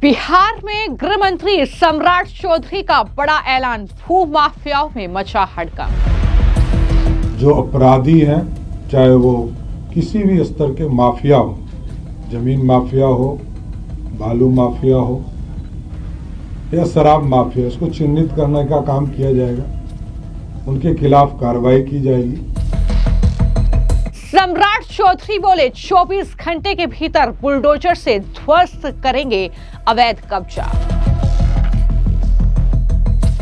बिहार में गृह मंत्री सम्राट चौधरी का बड़ा ऐलान, भू माफियाओं में मचा हड़कंप। जो अपराधी हैं, चाहे वो किसी भी स्तर के माफिया हो, जमीन माफिया हो, बालू माफिया हो या शराब माफिया, इसको चिन्हित करने का काम किया जाएगा। उनके खिलाफ कार्रवाई की जाएगी। सम्राट चौधरी बोले 24 घंटे के भीतर बुलडोजर से ध्वस्त करेंगे अवैध कब्जा।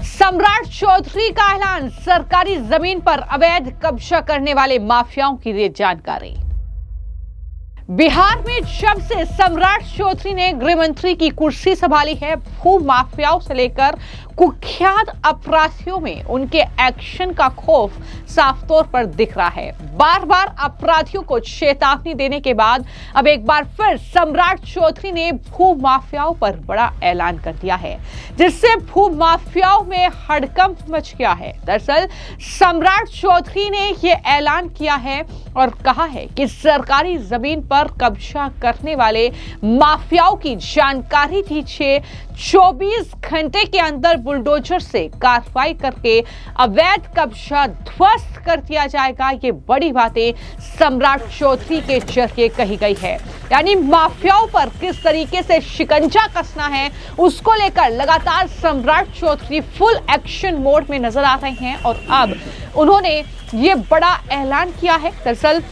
सम्राट चौधरी का ऐलान, सरकारी जमीन पर अवैध कब्जा करने वाले माफियाओं की दी जानकारी। बिहार में जब से सम्राट चौधरी ने गृह मंत्री की कुर्सी संभाली है, भू माफियाओं से लेकर कुख्यात अपराधियों में उनके एक्शन का खौफ साफ तौर पर दिख रहा है। बार बार अपराधियों को चेतावनी देने के बाद अब एक बार फिर सम्राट चौधरी ने भू माफियाओं पर बड़ा ऐलान कर दिया है, जिससे भू माफियाओं में हड़कंप मच गया है। दरअसल सम्राट चौधरी ने यह ऐलान किया है और कहा है कि सरकारी जमीन पर कब्जा करने वाले माफियाओं की जानकारी दीजिए, 24 घंटे के अंदर बुलडोजर से कार्रवाई करके अवैध कब्जा ध्वस्त कर दिया जाएगा। ये बड़ी बातें सम्राट चौधरी के जरिए कही गई है। यानी माफियाओं पर किस तरीके से शिकंजा कसना है, उसको लेकर लगातार सम्राट चौधरी फुल एक्शन मोड में नजर आ रहे हैं और अब उन्होंने ये बड़ा ऐलान किया है। दरअसल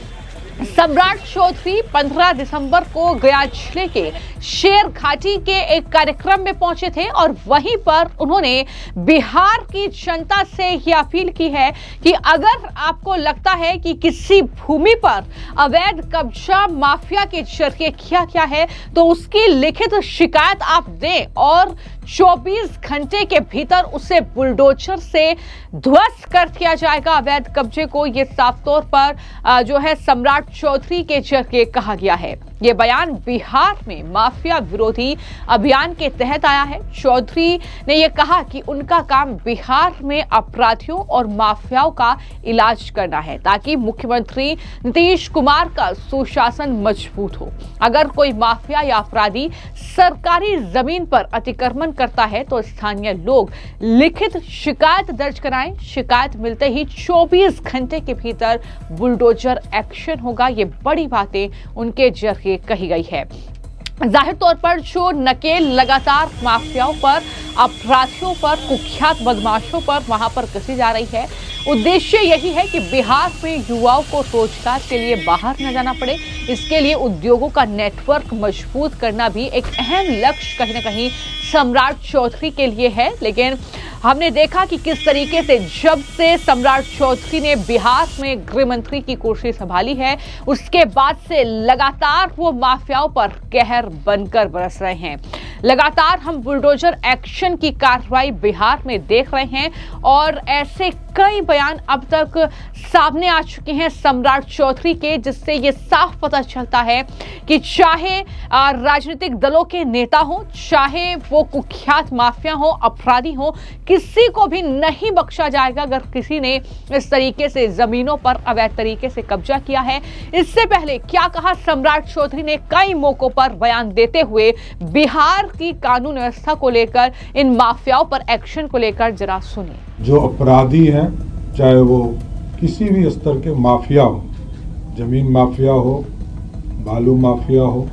सम्राट चौधरी 15 दिसंबर को गया जिले के शेर घाटी के एक कार्यक्रम में पहुंचे थे और वहीं पर उन्होंने बिहार की जनता से यह अपील की है कि अगर आपको लगता है कि किसी भूमि पर अवैध कब्जा माफिया के जरिए किया गया है तो उसकी लिखित शिकायत आप दें और 24 घंटे के भीतर उसे बुलडोजर से ध्वस्त कर दिया जाएगा अवैध कब्जे को। यह साफ तौर पर जो है सम्राट चौधरी के जरिए कहा गया है। यह बयान बिहार में माफिया विरोधी अभियान के तहत आया है। चौधरी ने यह कहा कि उनका काम बिहार में अपराधियों और माफियाओं का इलाज करना है ताकि मुख्यमंत्री नीतीश कुमार का सुशासन मजबूत हो। अगर कोई माफिया या अपराधी सरकारी जमीन पर अतिक्रमण करता है तो स्थानीय लोग लिखित शिकायत दर्ज कराएं। शिकायत मिलते ही 24 घंटे के भीतर बुलडोजर एक्शन होगा। ये बड़ी बातें उनके जरिए कही गई है। जाहिर तौर पर जो नकेल लगातार माफियाओं पर, अपराधियों पर, कुख्यात बदमाशों पर वहां पर कसी जा रही है, उद्देश्य यही है कि बिहार में युवाओं को रोजगार के लिए बाहर न जाना पड़े। इसके लिए उद्योगों का नेटवर्क मजबूत करना भी एक अहम लक्ष्य कहीं ना कहीं सम्राट चौधरी के लिए है। लेकिन हमने देखा कि किस तरीके से जब से सम्राट चौधरी ने बिहार में गृह मंत्री की कुर्सी संभाली है, उसके बाद से लगातार वो माफियाओं पर कहर बनकर बरस रहे हैं। लगातार हम बुलडोजर एक्शन की कार्रवाई बिहार में देख रहे हैं और ऐसे कई बयान अब तक सामने आ चुके हैं सम्राट चौधरी के, जिससे ये साफ पता चलता है कि चाहे राजनीतिक दलों के नेता हो, चाहे वो कुख्यात माफिया हो, अपराधी हो, किसी को भी नहीं बख्शा जाएगा अगर किसी ने इस तरीके से जमीनों पर अवैध तरीके से कब्जा किया है। इससे पहले क्या कहा सम्राट चौधरी ने कई मौकों पर बयान देते हुए बिहार की कानून व्यवस्था को लेकर, इन माफियाओं पर एक्शन को लेकर, जरा सुनिए। जो अपराधी हैं, चाहे वो किसी भी स्तर के माफिया हो, जमीन माफिया हो, बालू माफिया हो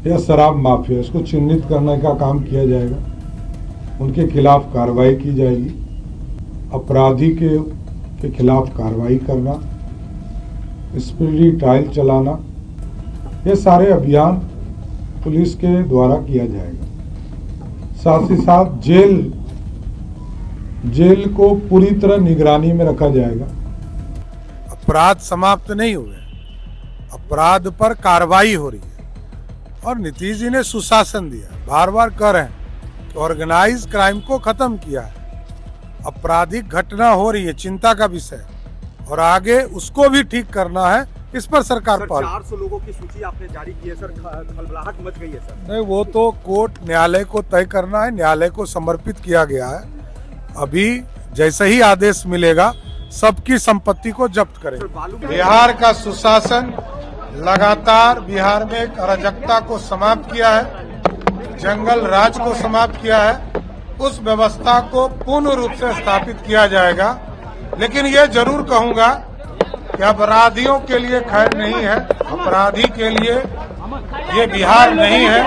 या शराब माफिया, इसको चिन्हित करने का काम किया जाएगा। उनके खिलाफ कार्रवाई की जाएगी। अपराधी के खिलाफ कार्रवाई करना, स्पीडी ट्रायल चलाना, ये सारे अभियान पुलिस के द्वारा किया जाएगा। साथ ही साथ जेल को पूरी तरह निगरानी में रखा जाएगा। अपराध समाप्त नहीं हुए, अपराध पर कार्रवाई हो रही है और नीतीश जी ने सुशासन दिया। बार बार कह रहे हैं कि ऑर्गेनाइज क्राइम को खत्म किया है। आपराधिक घटना हो रही है, चिंता का विषय, और आगे उसको भी ठीक करना है। इस पर सरकार 400 लोगों की सूची आपने जारी की है सर, खलबलाहट मच गई है सर। नहीं, वो तो कोर्ट न्यायालय को तय करना है, न्यायालय को समर्पित किया गया है। अभी जैसे ही आदेश मिलेगा सबकी संपत्ति को जब्त करेंगे। बिहार का सुशासन लगातार बिहार में अराजकता को समाप्त किया है। जंगल राज को समाप्त किया है, उस व्यवस्था को पूर्ण रूप से स्थापित किया जाएगा। लेकिन ये जरूर कहूंगा कि अपराधियों के लिए खैर नहीं है, अपराधी के लिए ये बिहार नहीं है,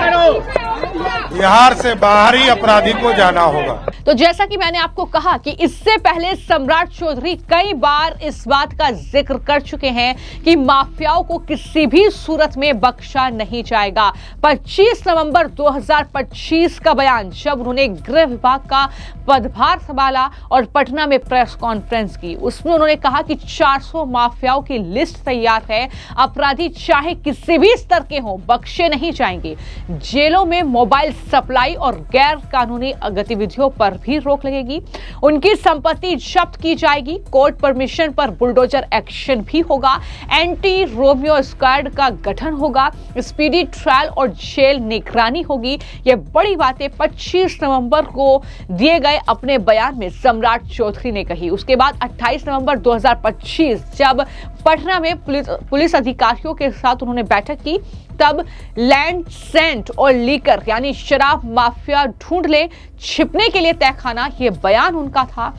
बिहार से बाहर ही अपराधी को जाना होगा। तो जैसा कि मैंने आपको कहा कि इससे पहले सम्राट चौधरी कई बार इस बात का जिक्र कर चुके हैं कि माफियाओं को किसी भी सूरत में बख्शा नहीं जाएगा। 25 नवंबर 2025 का बयान जब उन्होंने गृह विभाग का पदभार संभाला और पटना में प्रेस कॉन्फ्रेंस की, उसमें उन्होंने कहा कि 400 माफियाओं की लिस्ट तैयार है, अपराधी चाहे किसी भी स्तर के हों बख्शे नहीं जाएंगे। जेलों में मोबाइल सप्लाई और गैर कानूनी गतिविधियों पर भी रोक लगेगी, उनकी संपत्ति जब्त की जाएगी, कोर्ट परमिशन पर बुलडोजर एक्शन भी होगा, एंटी रोमियो स्क्वाड का गठन होगा, स्पीडी ट्रायल और जेल निगरानी होगी। ये बड़ी बातें 25 नवंबर को दिए गए अपने बयान में सम्राट चौधरी ने कही। उसके बाद 28 नवंबर 2025 जब पटना में पुलिस अधिकारियों के साथ उन्होंने बैठक की, तब लैंड सेंट और लीकर यानी शराब माफिया ढूंढ ले छिपने के लिए तहखाना, ये बयान उनका था।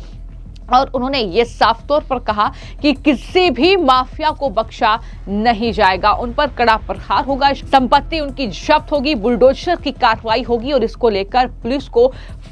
और उन्होंने ये साफ तौर पर कहा कि किसी भी माफिया को बख्शा नहीं जाएगा, उन पर कड़ा प्रहार होगा, संपत्ति उनकी जब्त होगी, बुलडोजर की कार्रवाई होगी और इसको लेकर पुलिस को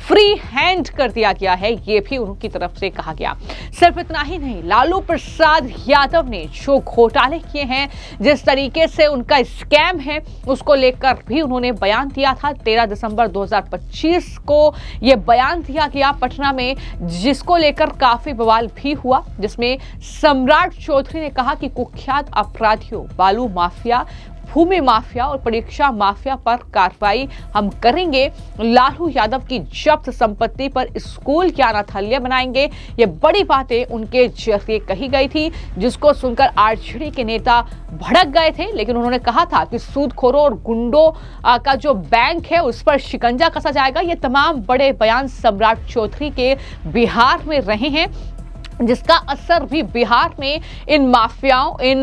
फ्री हैंड कर दिया गया है, ये भी उनकी तरफ से कहा गया। सिर्फ इतना ही नहीं, लालू प्रसाद यादव ने जो घोटाले किए हैं, जिस तरीके से उनका स्कैम है, उसको लेकर भी उन्होंने बयान दिया था। 13 दिसंबर 2025 को यह बयान दिया गया पटना में, जिसको लेकर काफी बवाल भी हुआ, जिसमें सम्राट चौधरी ने कहा कि कुख्यात अपराधियों, बालू माफिया, भूमि माफिया और परीक्षा माफिया पर कार्रवाई हम करेंगे, लालू यादव की जब्त संपत्ति पर स्कूल की अनाथालय बनाएंगे। ये बड़ी बातें उनके जरिए कही गई थी, जिसको सुनकर आरजेडी के नेता भड़क गए थे। लेकिन उन्होंने कहा था कि सूदखोरों और गुंडों का जो बैंक है उस पर शिकंजा कसा जाएगा। ये तमाम बड़े बयान सम्राट चौधरी के बिहार में रहे हैं, जिसका असर भी बिहार में इन माफियाओं, इन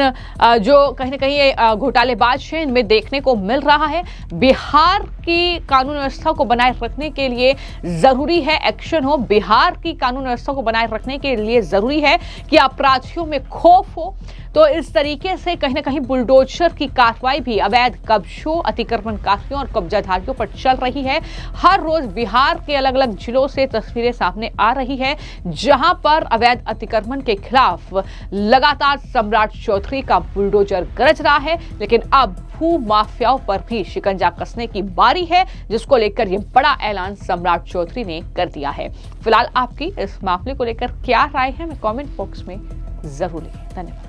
जो कहीं ना कहीं ये घोटालेबाज हैं, इनमें देखने को मिल रहा है। बिहार की कानून व्यवस्था को बनाए रखने के लिए जरूरी है एक्शन हो, बिहार की कानून व्यवस्था को बनाए रखने के लिए जरूरी है कि अपराधियों में खौफ हो। तो इस तरीके से कहीं ना कहीं बुलडोजर की कार्रवाई भी अवैध कब्जों, अतिक्रमणकारियों और कब्जाधारियों पर चल रही है। हर रोज बिहार के अलग अलग जिलों से तस्वीरें सामने आ रही है, जहां पर अवैध अतिक्रमण के खिलाफ लगातार सम्राट चौधरी का बुलडोजर गरज रहा है। लेकिन अब भू माफियाओं पर भी शिकंजा कसने की बारी है, जिसको लेकर यह बड़ा ऐलान सम्राट चौधरी ने कर दिया है। फिलहाल आपकी इस मामले को लेकर क्या राय है, मैं कमेंट बॉक्स में जरूर लिखें। धन्यवाद।